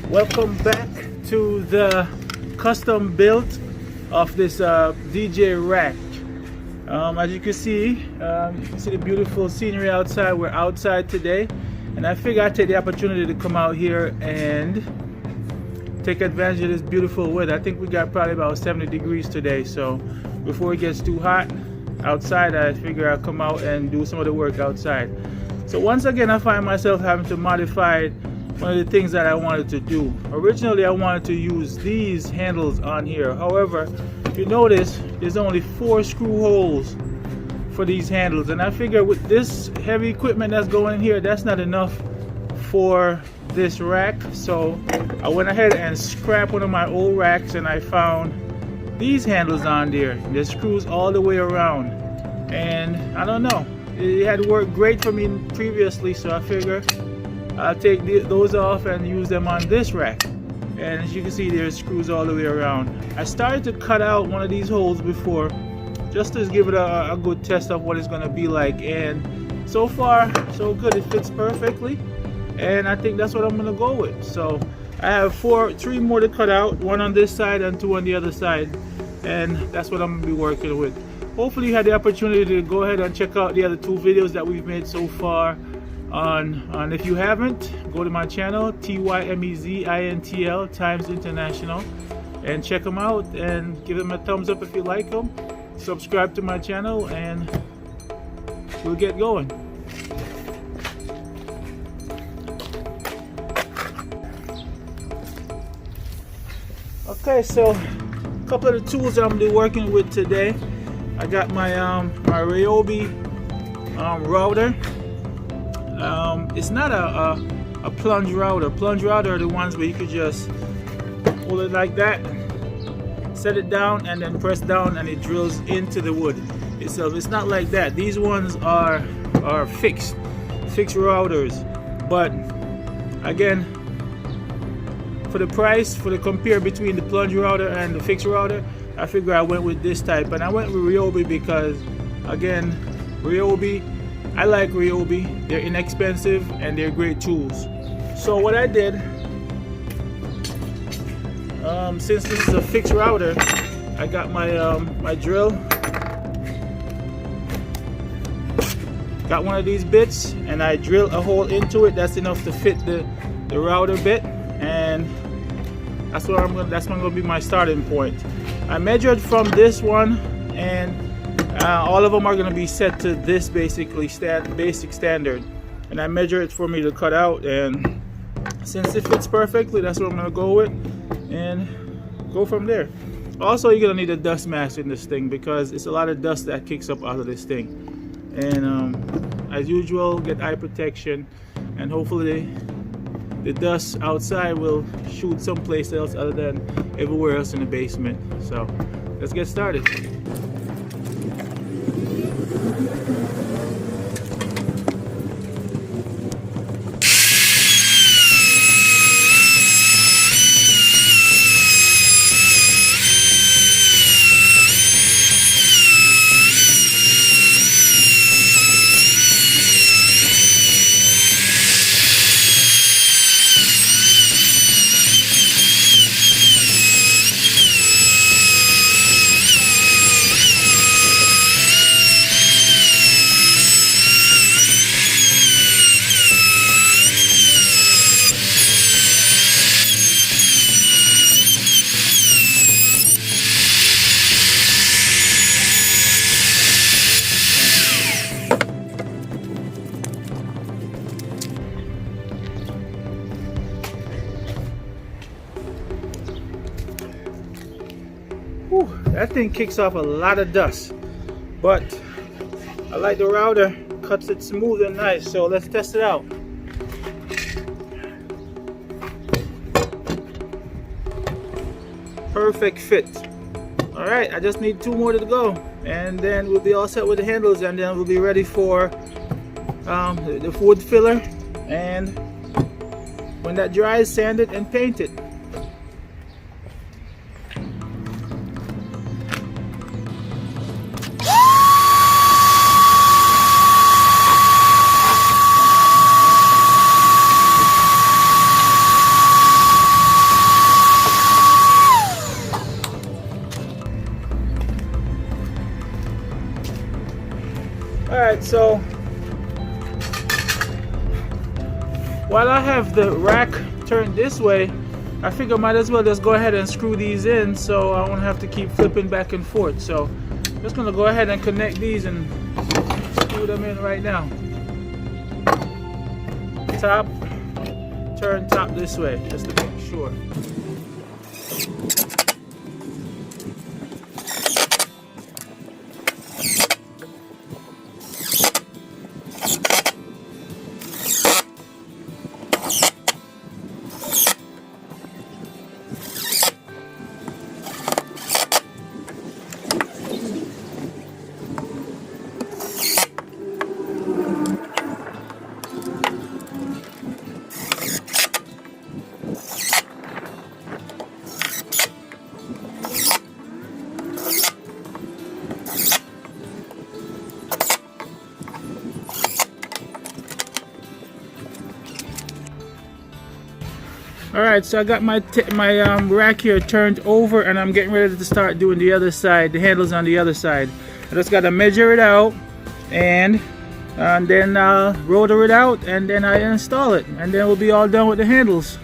Welcome back to the custom build of this DJ rack. As you can see the beautiful scenery outside. We're outside today, and I figured I'd take the opportunity to come out here and take advantage of this beautiful weather. I think we got probably about 70 degrees today, so before it gets too hot outside, I figure I'll come out and do some of the work outside. So once again, I find myself having to modify one of the things that I wanted to do. Originally, I wanted to use these handles on here. However, if you notice, there's only 4 screw holes for these handles, and I figure with this heavy equipment that's going in here, that's not enough for this rack. So I went ahead and scrapped one of my old racks, and I found these handles on there. There's screws all the way around, and I don't know, it had worked great for me previously, so I figure I'll take those off and use them on this rack. And as you can see, there's screws all the way around. I started to cut out one of these holes before, just to give it a good test of what it's going to be like, and so far so good. It fits perfectly, and I think that's what I'm going to go with. So I have 3 more to cut out, 1 on this side and 2 on the other side, and that's what I'm going to be working with. Hopefully you had the opportunity to go ahead and check out the other 2 videos that we've made so far. And if you haven't, go to my channel, TYMEZINTL Times International, and check them out and give them a thumbs up if you like them. Subscribe to my channel, and we'll get going. Okay, so a couple of the tools that I'm gonna be working with today. I got my my Ryobi router. It's not a plunge router. Plunge router are the ones where you could just hold it like that, set it down, and then press down, and it drills into the wood itself. It's not like that. These ones are fixed routers. But again, for the price, for the compare between the plunge router and the fixed router, I figure I went with this type, and I went with Ryobi because, again, I like Ryobi. They're inexpensive and they're great tools. So what I did, since this is a fixed router, I got my my drill. Got one of these bits, and I drill a hole into it that's enough to fit the router bit, and that's gonna be my starting point. I measured from this one, and all of them are going to be set to this basic standard, and I measure it for me to cut out, and since it fits perfectly, that's what I'm going to go with and go from there. Also, you're going to need a dust mask in this thing because it's a lot of dust that kicks up out of this thing, and as usual, get eye protection, and hopefully the dust outside will shoot someplace else other than everywhere else in the basement. So let's get started. Whew, that thing kicks off a lot of dust, but I like the router, cuts it smooth and nice, so let's test it out. Perfect fit. Alright, I just need 2 more to go, and then we'll be all set with the handles, and then we'll be ready for the wood filler, and when that dries, sand it and paint it. So while I have the rack turned this way, I figure I might as well just go ahead and screw these in so I won't have to keep flipping back and forth. So I'm just gonna go ahead and connect these and screw them in right now. Top, turn top this way just to make sure. Alright, so I got my rack here turned over, and I'm getting ready to start doing the other side, the handles on the other side. I just got to measure it out and then rotor it out, and then I install it, and then we'll be all done with the handles.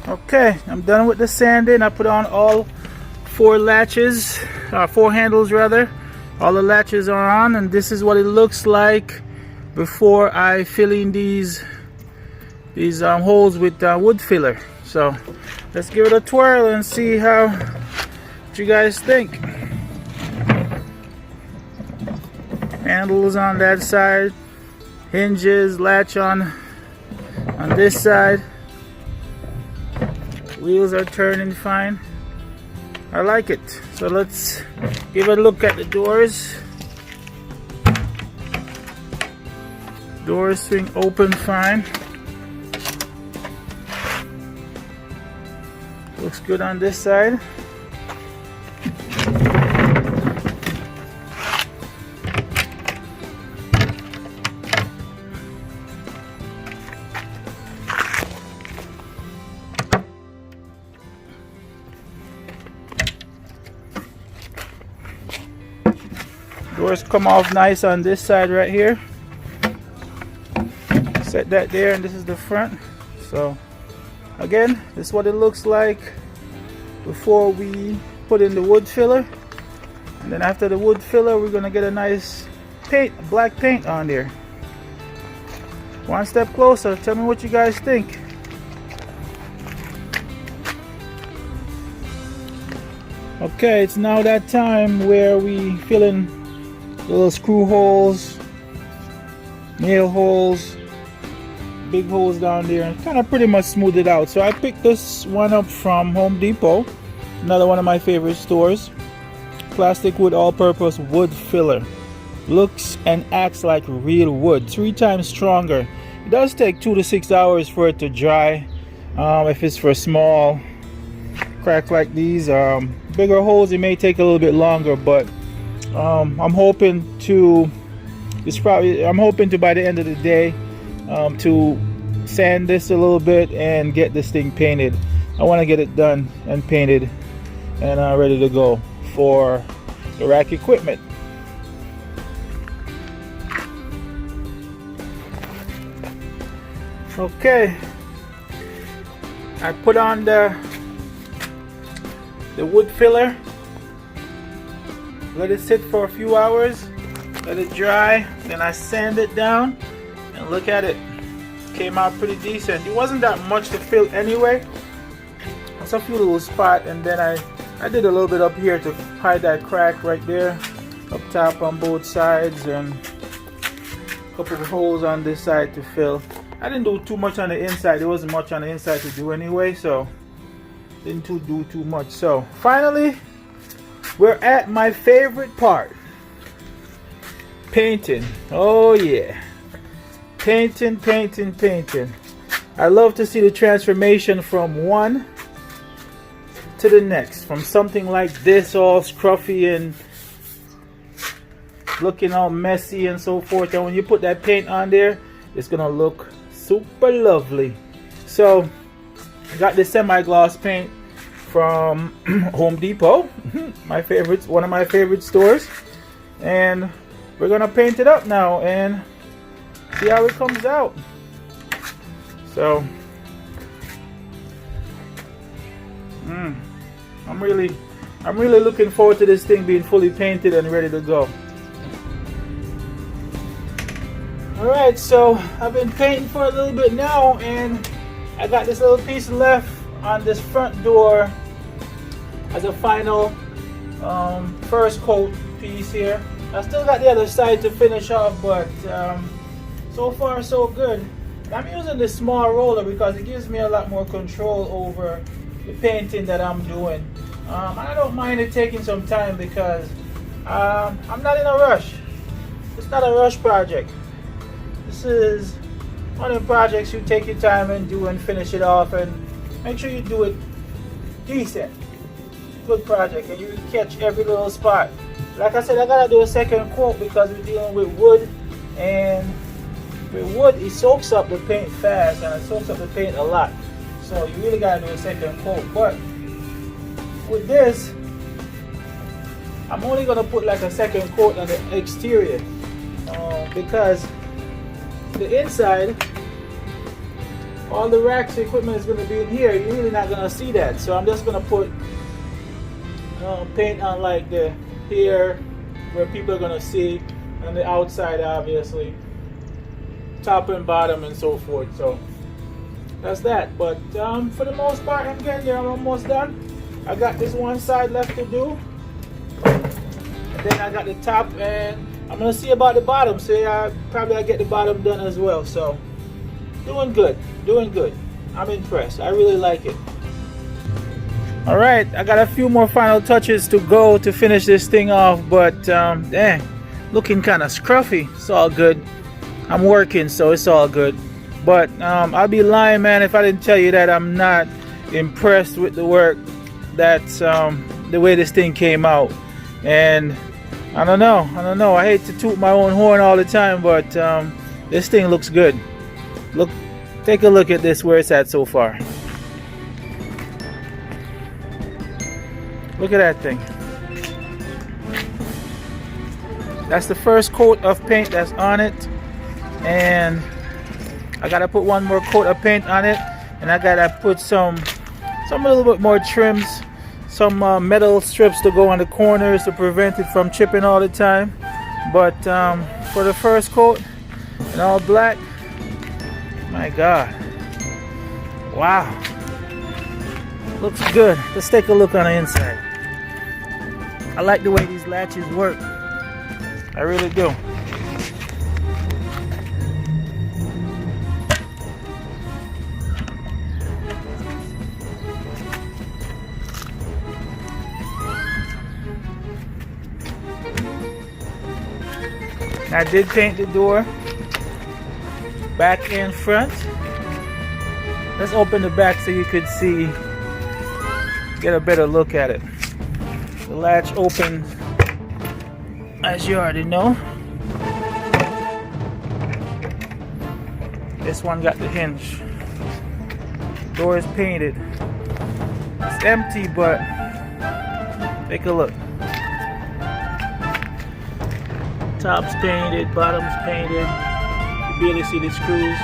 Okay, I'm done with the sanding. I put on all four latches, four handles rather. All the latches are on, and this is what it looks like before I fill in these holes with wood filler. So let's give it a twirl and see what you guys think. Handles on that side, hinges, latch on this side. Wheels are turning fine. I like it. So let's give a look at the doors. Doors swing open fine. Looks good on this side. Doors come off nice on this side right here. Set that there, and this is the front. So again, this is what it looks like before we put in the wood filler. And then after the wood filler, we're gonna get a nice paint, black paint on there. One step closer. Tell me what you guys think. Okay, it's now that time where we fill in little screw holes, nail holes, big holes down there, and kind of pretty much smooth it out. So I picked this one up from Home Depot, another one of my favorite stores. Plastic wood all-purpose wood filler. Looks and acts like real wood, 3 times stronger. It does take 2 to 6 hours for it to dry. If it's for small cracks like these, bigger holes, it may take a little bit longer, but I'm hoping to by the end of the day to sand this a little bit and get this thing painted. I want to get it done and painted and ready to go for the rack equipment. Okay, I put on the wood filler, let it sit for a few hours, let it dry, then I sand it down, and look at it, came out pretty decent. It wasn't that much to fill anyway, just a few little spots, and then I did a little bit up here to hide that crack right there, up top on both sides, and a couple of holes on this side to fill. I didn't do too much on the inside. There wasn't much on the inside to do anyway, so didn't do too much. So finally, we're at my favorite part, painting. Oh yeah, painting. I love to see the transformation from one to the next, from something like this all scruffy and looking all messy and so forth, and when you put that paint on there, it's gonna look super lovely. So I got this semi-gloss paint from Home Depot, my favorites, one of my favorite stores, and we're gonna paint it up now and see how it comes out. So I'm really looking forward to this thing being fully painted and ready to go. Alright, so I've been painting for a little bit now, and I got this little piece left on this front door as a final first coat piece here. I still got the other side to finish off, but so far so good. I'm using this small roller because it gives me a lot more control over the painting that I'm doing. I don't mind it taking some time because I'm not in a rush. It's not a rush project. This is one of the projects you take your time and do and finish it off, and make sure you do it decent. Good project, and you catch every little spot. Like I said, I gotta do a second coat because we're dealing with wood, and with wood it soaks up the paint fast and it soaks up the paint a lot. So you really gotta do a second coat. But with this, I'm only gonna put like a second coat on the exterior because the inside, all the racks equipment is going to be in here. You're really not going to see that, so I'm just going to put paint on like the here where people are going to see, and the outside obviously, top and bottom and so forth. So that's that. But for the most part, I'm getting there. I'm almost done. I got this one side left to do, and then I got the top, and I'm gonna see about the bottom. So I get the bottom done as well. So doing good. I'm impressed. I really like it. All right, I got a few more final touches to go to finish this thing off, but dang, looking kind of scruffy. It's all good. I'm working, so it's all good. But I'll be lying, man, if I didn't tell you that I'm not impressed with the work. That's the way this thing came out. And I don't know. I hate to toot my own horn all the time, but this thing looks good. Look, take a look at this, where it's at so far. Look at that thing. That's the first coat of paint that's on it, and I gotta put one more coat of paint on it, and I gotta put some a little bit more trims some metal strips to go on the corners to prevent it from chipping all the time. But for the first coat in all black, my God, wow, looks good. Let's take a look on the inside. I like the way these latches work. I really do. I did paint the door back and front. Let's open the back so you could see, get a better look at it. The latch opens, as you already know. This one got the hinge. The door is painted. It's empty, but take a look. Top's painted, bottom's painted. You barely see the screws.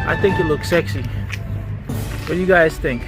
I think it looks sexy. What do you guys think?